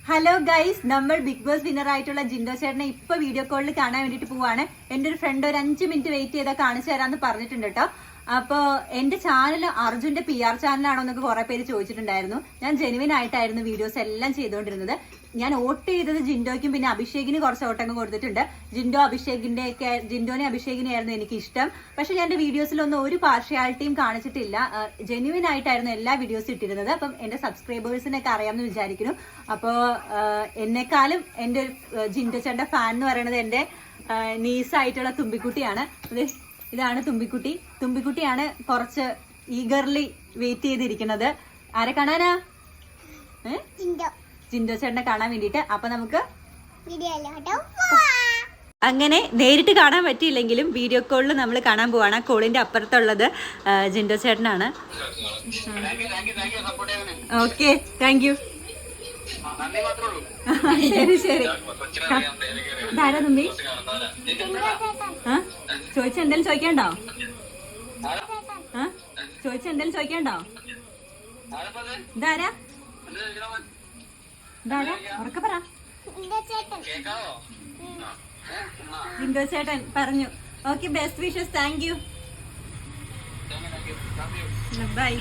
Hello guys, നമ്മൾ big boss winner ആയിട്ടുള്ള ജിൻഡോ ചേട്ടനെ ഇപ്പൊ വീഡിയോ കോളിൽ കാണാൻ വേണ്ടിട്ട് പോവാണ്. എന്റെ ഒരു ഫ്രണ്ട് ഒരു 5 മിനിറ്റ് വെയിറ്റ് ചെയ്താൽ കാണിച്ചു തരാന്ന് പറഞ്ഞിട്ടുണ്ട് കേട്ടോ. അപ്പൊ എന്റെ ചാനൽ അർജുന്റെ PR ചാനലാണോ എന്നൊക്കെ കുറെ പേര് ചോദിച്ചിട്ടുണ്ടായിരുന്നു. ഞാൻ ജെനുവിൻ ആയിട്ടായിരുന്നു വീഡിയോസ് എല്ലാം ചെയ്തുകൊണ്ടിരുന്നത്. ഞാൻ വോട്ട് ചെയ്തത് ജിൻഡോയ്ക്കും പിന്നെ അഭിഷേകിന് കുറച്ച് വോട്ടൊക്കെ കൊടുത്തിട്ടുണ്ട്. ജിൻഡോനെ അഭിഷേകിനെയായിരുന്നു എനിക്ക് ഇഷ്ടം. പക്ഷെ ഞാൻ എന്റെ വീഡിയോസിലൊന്നും ഒരു പാർഷ്യാലിറ്റിയും കാണിച്ചിട്ടില്ല. ജെനുവിൻ ആയിട്ടായിരുന്നു എല്ലാ വീഡിയോസും ഇട്ടിരുന്നത്. അപ്പം എന്റെ സബ്സ്ക്രൈബേഴ്സിനൊക്കെ അറിയാമെന്ന് വിചാരിക്കുന്നു. അപ്പോ എന്നെക്കാളും എന്റെ ജിൻഡോ ചേട്ടന്റെ ഫാൻ എന്ന് പറയുന്നത് എന്റെ നീസായിട്ടുള്ള തുമ്പിക്കുട്ടിയാണ്. ഇതാണ് തുമ്പിക്കുട്ടി. തുമ്പിക്കുട്ടിയാണ് കുറച്ച് ഈഗർലി വെയിറ്റ് ചെയ്തിരിക്കുന്നത്. ആരെ കാണാനാ? ജിൻഡോ ചേട്ടനെ കാണാൻ വേണ്ടിട്ട്. അപ്പൊ നമുക്ക് അങ്ങനെ നേരിട്ട് കാണാൻ പറ്റിയില്ലെങ്കിലും വീഡിയോ കോളിൽ നമ്മൾ കാണാൻ പോവാണ്. കോളിന്റെ അപ്പുറത്തുള്ളത് ജിൻഡോ ചേട്ടനാണ്. Okay, thank you. ശരി ശരി. ധാരാ തുമ്പി ചോദിച്ച എന്തെങ്കിലും ചോദിക്കണ്ടോ? ചോദിച്ച എന്തെങ്കിലും ചോദിക്കണ്ടോ? ധാരാ ഉറക്കെ പറ. ജിൻഡോ ചേട്ടൻ പറഞ്ഞു. Okay, best wishes, thank you, by.